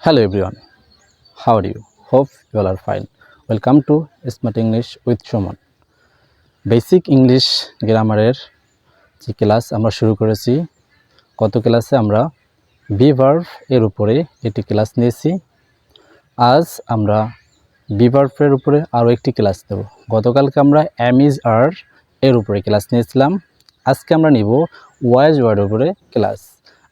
Hello everyone, how are you? Hope you all are fine. Welcome to Smart English with Shomon. Basic English গ্রামারের যে class আমরা শুরু করেছি, গত ক্লাসে আমরা বি ভার্ব এর উপরে একটি ক্লাস নিয়েছি। আজ আমরা বি ভার্বের উপরে আরও একটি ক্লাস নেব। গতকালকে আমরা অ্যাম ইজ আর এর উপরে ক্লাস নিয়েছিলাম। আজকে আমরা নিব ওয়াজ ওয়ার্ডের উপরে ক্লাস।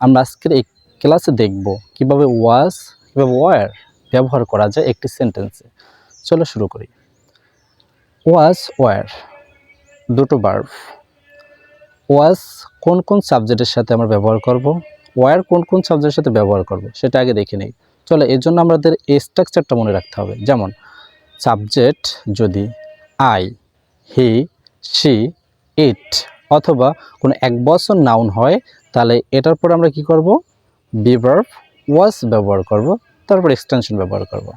আমরা আজকের এই ক্লাসে দেখব কিভাবে ওয়াজ কিভাবে ওয়ার ব্যবহার করা যায় একটি সেন্টেন্সে। চলো শুরু করি। ওয়াজ ওয়ার দুটো ভার্ব। ওয়াজ কোন কোন সাবজেক্টের সাথে আমরা ব্যবহার করব, ওয়ার কোন কোন সাবজেক্টের সাথে ব্যবহার করব সেটা আগে দেখে নেই। চলো এর জন্য আমাদের এই স্ট্রাকচারটা মনে রাখতে হবে। যেমন সাবজেক্ট যদি আই, হি, শি, ইট অথবা কোনো একবচন নাউন হয়, তাহলে এটার পর আমরা কি করব, বি ভার্ব ওয়াজ ব্যবহার করব, তারপর এক্সটেনশন ব্যবহার করব।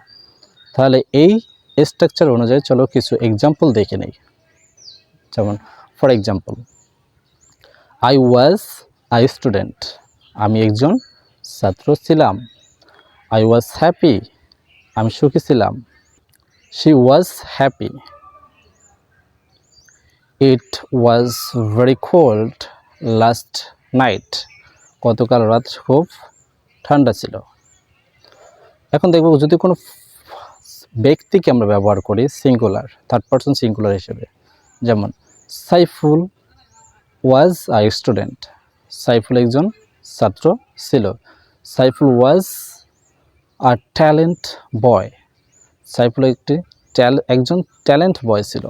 তাহলে এই স্ট্রাকচার অনুযায়ী চলো কিছু এক্সাম্পল দেখে নেই। যেমন for example, I was I student, আমি একজন ছাত্র ছিলাম। আই ওয়াজ হ্যাপি, আমি সুখী ছিলাম। She was happy. It was very cold last night, গতকাল রাত খুব ঠান্ডা ছিল। এখন দেখব যদি কোনো ব্যক্তিকে আমরা ব্যবহার করি সিঙ্গুলার, থার্ড পারসন সিঙ্গুলার হিসেবে, যেমন Saiful was I student, Saiful একজন ছাত্র ছিল। সাইফুল ওয়াজ আ ট্যালেন্ট বয়, সাইফুল একজন ট্যালেন্ট বয় ছিল।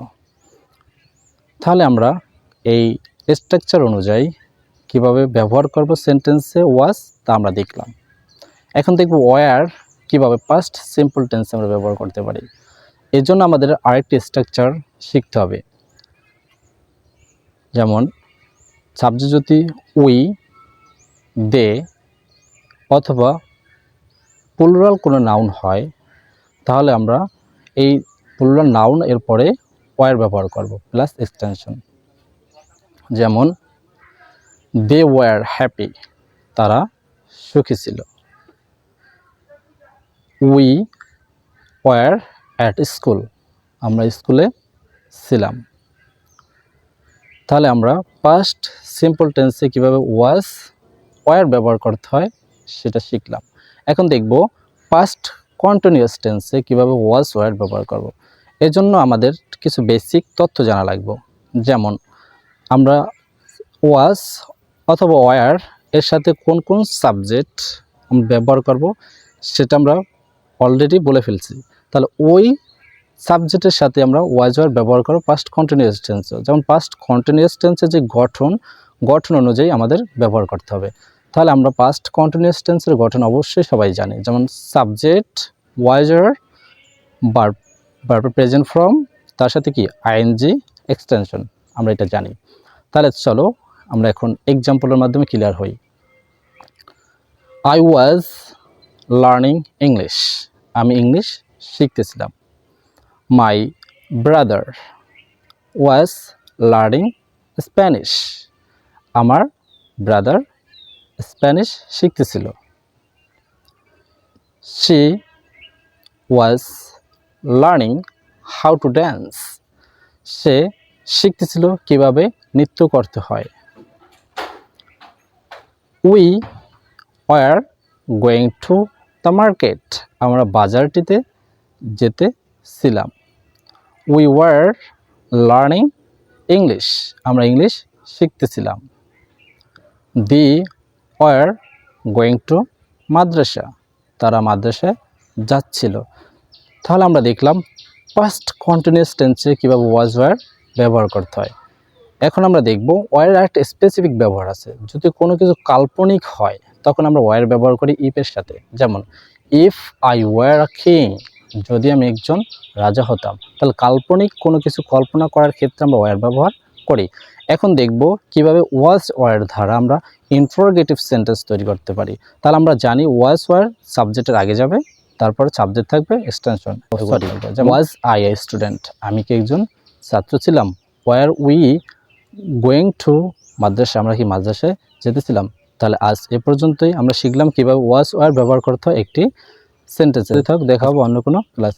তাহলে আমরা এই স্ট্রাকচার অনুযায়ী কিভাবে ব্যবহার করব সেন্টেন্সে ওয়াজ তা আমরা দেখলাম। এখন দেখব ওয়ার কিভাবে পাস্ট সিম্পল টেন্সে আমরা ব্যবহার করতে পারি। এর জন্য আমাদের আরেকটি স্ট্রাকচার শিখতে হবে। যেমন সাবজেক্ট যদি উই, দে অথবা প্লুরাল কোনো নাউন হয়, তাহলে আমরা এই প্লুরাল নাউন এর পরে ওয়ার ব্যবহার করব প্লাস এক্সটেনশন। যেমন দে ওয়ার হ্যাপি, তারা সুখী ছিল। উই ওয়ার অ্যাট স্কুল, আমরা স্কুলে ছিলাম। তাহলে আমরা পাস্ট সিম্পল টেন্সে কীভাবে ওয়াজ ওয়ার ব্যবহার করতে হয় সেটা শিখলাম। এখন দেখব পাস্ট কন্টিনিউয়াস টেন্সে কীভাবে ওয়াজ ওয়ার ব্যবহার করব। এর জন্য আমাদের কিছু বেসিক তথ্য জানা লাগবে। যেমন আমরা ওয়াজ অথবা ওয়ার এর সাথে কোন কোন সাবজেক্ট আমরা ব্যবহার করব সেটা আমরা অলরেডি বলে ফেলছি। তাহলে ওই সাবজেক্টের সাথে আমরা ওয়াজ ওয়ার ব্যবহার করব পাস্ট কন্টিনিউয়াস টেন্সে। যেমন পাস্ট কন্টিনিউয়াস টেন্সের যে গঠন অনুযায়ী আমাদের ব্যবহার করতে হবে। তাহলে আমরা পাস্ট কন্টিনিউয়াস টেন্সের গঠন অবশ্যই সবাই জানি। যেমন subject, was were, verb present form, তার সাথে কি আইএনজি, এক্সটেনশন, আমরা এটা জানি। তাহলে চলো আমরা এখন এক্সাম্পলের মাধ্যমে ক্লিয়ার হই। আই ওয়াজ লার্নিং ইংলিশ, আমি ইংলিশ শিখতেছিলাম। My brother was learning Spanish, আমার ব্রাদার স্প্যানিশ শিখতেছিল। She was learning how to dance, সে শিখতেছিল কিভাবে নৃত্য করতে হয়। We were going to the market, আমরা বাজারটিতে যেতেছিলাম। উই ওয়ার লার্নিং ইংলিশ, আমরা ইংলিশ শিখতেছিলাম। They were going to madrasa, তারা মাদ্রাসায় যাচ্ছিল। তাহলে আমরা দেখলাম পাস্ট কন্টিনিউয়াস টেন্সে কীভাবে ওয়াজ ওয়ার ব্যবহার করতে হয়। এখন আমরা দেখব ওয়ারের একটা স্পেসিফিক ব্যবহার আছে। যদি কোনো কিছু কাল্পনিক হয় তখন আমরা ওয়ার ব্যবহার করি ইফের সাথে। যেমন if I were a king, যদি আমি একজন রাজা হতাম। তাহলে কাল্পনিক কোনো কিছু কল্পনা করার ক্ষেত্রে আমরা ওয়ার ব্যবহার করি। এখন দেখব কিভাবে ওয়াজ ওয়ার দ্বারা আমরা ইন্টারোগেটিভ সেন্টেন্স তৈরি করতে পারি। তাহলে আমরা জানি ওয়াজ ওয়ার সাবজেক্টের আগে যাবে, তারপরে সাবজেক্ট থাকবে extension. Was I a student, আমি কি একজন ছাত্র ছিলাম। ওয়ার উই গোয়িং টু মাদ্রাসা, আমরা কি মাদ্রাসায় যেতেছিলাম। তাহলে আজ এ পর্যন্তই আমরা শিখলাম কীভাবে ওয়াজ ওয়ার ব্যবহার করতে হয় একটি সেন্টেন্সে থাক, দেখা হবে অন্য কোনো ক্লাস।